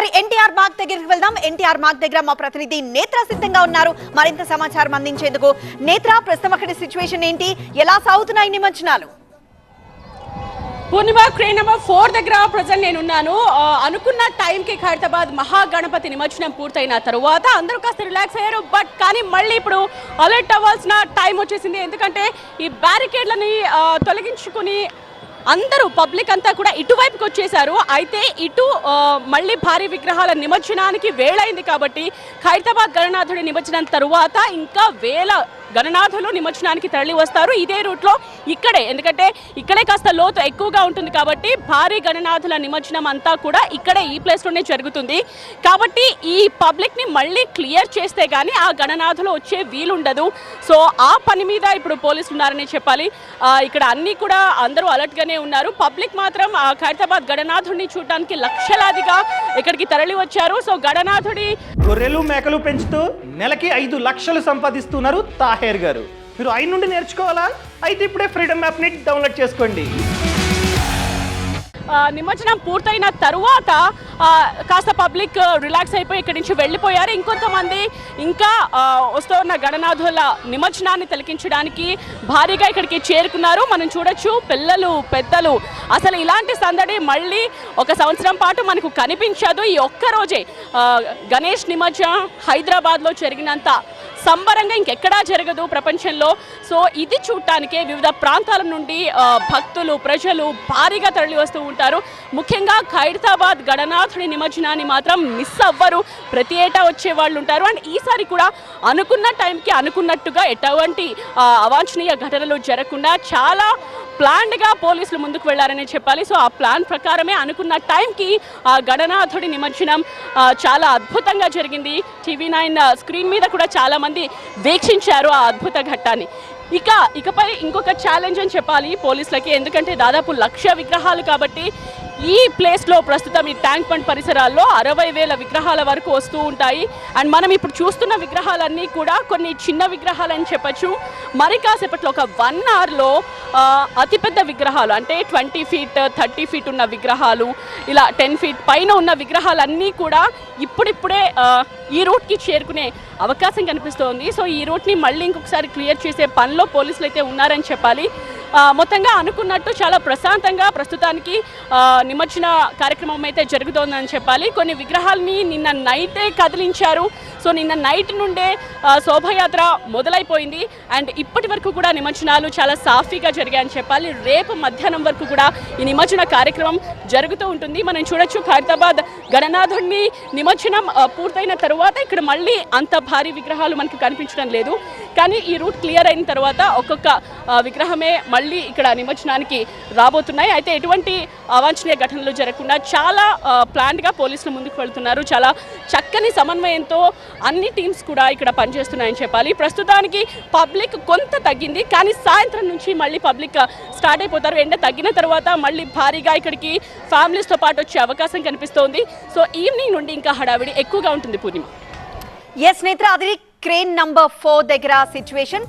ఒకసారి ఎన్టీఆర్ మార్గ్ దగ్గరికి వెళ్దాం. ఎన్టీఆర్ మార్గ్ దగ్గర మా ప్రతినిధి నేత్ర సిద్ధంగా ఉన్నారు మరింత సమాచారం అందించేందుకు. నేత్ర, ప్రస్తుతం అక్కడి సిచ్యువేషన్ ఏంటి, ఎలా సాగుతున్నాయి నిమజ్జనాలు? పూర్ణిమ, క్రేన్ నెంబర్ 4 దగ్గర ప్రజెంట్ నేనున్నాను. అనుకున్న టైంకి ఖైరతాబాద్ మహాగణపతి నిమజ్జనం పూర్తయిన తరువాత అందరూ కాస్త రిలాక్స్ అయ్యారు. కానీ మళ్ళీ ఇప్పుడు అలర్ట్ అవ్వాల్సిన టైం వచ్చేసింది. ఎందుకంటే ఈ బ్యారికేడ్లని తొలగించుకుని అందరూ పబ్లిక్ అంతా కూడా ఇటువైపుకి వచ్చేసారు. అయితే ఇటు మళ్ళీ భారీ విగ్రహాల నిమజ్జనానికి వేళైంది కాబట్టి ఖైరతాబాద్ గణనాథుడి నిమజ్జనం తరువాత ఇంకా వేల గణనాథులు నిమజ్జనానికి తరలి వస్తారు. ఇదే రూట్లో ఇక్కడే, ఎందుకంటే ఇక్కడే కాస్త లోతు ఎక్కువగా ఉంటుంది కాబట్టి భారీ గణనాథుల నిమజ్జనం అంతా కూడా ఇక్కడే ఈ ప్లేస్లోనే జరుగుతుంది. కాబట్టి ఈ పబ్లిక్ని మళ్ళీ క్లియర్ చేస్తే కానీ ఆ గణనాథులు వచ్చే వీలుండదు. సో ఆ పని మీద ఇప్పుడు పోలీసులు ఉన్నారని చెప్పాలి. ఇక్కడ అన్నీ కూడా అందరూ అలర్ట్గానే ఉన్నారు. పబ్లిక్ మాత్రం ఖైరతాబాద్ గణనాథుడిని చూడడానికి లక్షలాదిగా ఇక్కడికి తరలి వచ్చారు. సో గణనాథుడి గొర్రెలు మేకలు పెంచుతూ నెలకి 5 లక్షలు సంపాదిస్తున్నారు తాహేర్ గారు. మీరు ఆయన నుండి నేర్చుకోవాలా? అయితే ఇప్పుడే ఫ్రీడమ్ యాప్ని డౌన్లోడ్ చేసుకోండి. నిమజ్జనం పూర్తయిన తరువాత కాస్త పబ్లిక్ రిలాక్స్ అయిపోయి ఇక్కడి నుంచి వెళ్ళిపోయారు. ఇంకొంతమంది ఇంకా వస్తున్న గణనాథుల నిమజ్జనాన్ని తిలకించడానికి భారీగా ఇక్కడికి చేరుకున్నారు. మనం చూడొచ్చు, పిల్లలు పెద్దలు, అసలు ఇలాంటి సందడి మళ్ళీ ఒక సంవత్సరం పాటు మనకు కనిపించదు. ఈ ఒక్కరోజే గణేష్ నిమజ్జనం హైదరాబాద్లో జరిగినంత సంబరంగా ఇంకెక్కడా జరగదు ప్రపంచంలో. సో ఇది చూడటానికే వివిధ ప్రాంతాల నుండి భక్తులు, ప్రజలు భారీగా తరలి వస్తూ ఉంటారు. ముఖ్యంగా ఖైరతాబాద్ గణనాథుడి నిమజ్జనాన్ని మాత్రం మిస్ అవ్వరు, ప్రతి ఏటా వచ్చే వాళ్ళు ఉంటారు. అండ్ ఈసారి కూడా అనుకున్న టైంకి అనుకున్నట్టుగా ఎటువంటి అవాంఛనీయ ఘటనలు జరగకుండా చాలా ప్లాన్డ్గా పోలీసులు ముందుకు వెళ్లారని చెప్పాలి. సో ఆ ప్లాన్ ప్రకారమే అనుకున్న టైంకి ఆ గణనాథుడి నిమజ్జనం చాలా అద్భుతంగా జరిగింది. TV9 స్క్రీన్ మీద కూడా చాలామంది వీక్షించారు ఆ అద్భుత ఘట్టాన్ని. ఇకపై ఇంకొక ఛాలెంజ్ అని చెప్పాలి పోలీసులకి. ఎందుకంటే దాదాపు 1,00,000 విగ్రహాలు కాబట్టి ఈ ప్లేస్లో ప్రస్తుతం ఈ ట్యాంక్ బండ్ పరిసరాల్లో 60,000 విగ్రహాల వరకు వస్తూ ఉంటాయి. అండ్ మనం ఇప్పుడు చూస్తున్న విగ్రహాలన్నీ కూడా కొన్ని చిన్న విగ్రహాలు అని చెప్పచ్చు. మరి కాసేపట్లో ఒక 1 అవర్లో అతిపెద్ద విగ్రహాలు అంటే 20 ఫీట్ 30 ఫీట్ ఉన్న విగ్రహాలు, ఇలా 10 ఫీట్ పైన ఉన్న విగ్రహాలన్నీ కూడా ఇప్పుడిప్పుడే ఈ రూట్కి చేరుకునే అవకాశం కనిపిస్తోంది. సో ఈ రూట్ని మళ్ళీ ఇంకొకసారి క్లియర్ చేసే పనిలో పోలీసులు అయితే ఉన్నారని చెప్పాలి. మొత్తంగా అనుకున్నట్టు చాలా ప్రశాంతంగా ప్రస్తుతానికి నిమజ్జన కార్యక్రమం అయితే జరుగుతోందని చెప్పాలి. కొన్ని విగ్రహాలని నిన్న నైటే కదిలించారు. సో నిన్న నైట్ నుండే శోభయాత్ర మొదలైపోయింది. అండ్ ఇప్పటి వరకు కూడా నిమజ్జనాలు చాలా సాఫీగా జరిగాయని చెప్పాలి. రేపు మధ్యాహ్నం వరకు కూడా ఈ నిమజ్జన కార్యక్రమం జరుగుతూ ఉంటుంది. మనం చూడొచ్చు, ఖైరతాబాద్ గణనాథుడిని నిమజ్జనం పూర్తయిన తరువాత ఇక్కడ మళ్ళీ అంత భారీ విగ్రహాలు మనకు కనిపించడం లేదు. కానీ ఈ రూట్ క్లియర్ అయిన తర్వాత ఒక్కొక్క విగ్రహమే మళ్ళీ ఇక్కడ నిమజ్జనానికి రాబోతున్నాయి. అయితే ఎటువంటి అవాంఛనీయ ఘటనలు జరగకుండా చాలా ప్లాన్డ్గా పోలీసులు ముందుకు వెళ్తున్నారు. చాలా చక్కని సమన్వయంతో అన్ని టీమ్స్ కూడా ఇక్కడ పనిచేస్తున్నాయని చెప్పాలి. ప్రస్తుతానికి పబ్లిక్ కొంత తగ్గింది, కానీ సాయంత్రం నుంచి మళ్ళీ పబ్లిక్ స్టార్ట్ అయిపోతారు. ఎండ తగ్గిన తర్వాత మళ్ళీ భారీగా ఇక్కడికి ఫ్యామిలీస్తో పాటు వచ్చే అవకాశం కనిపిస్తోంది. సో ఈవినింగ్ నుండి ఇంకా హడావిడి ఎక్కువగా ఉంటుంది. పూర్ణిమ. ఎస్ నేత్ర, అది క్రేన్ నంబర్ 4 దగ్గర సిచ్యువేషన్.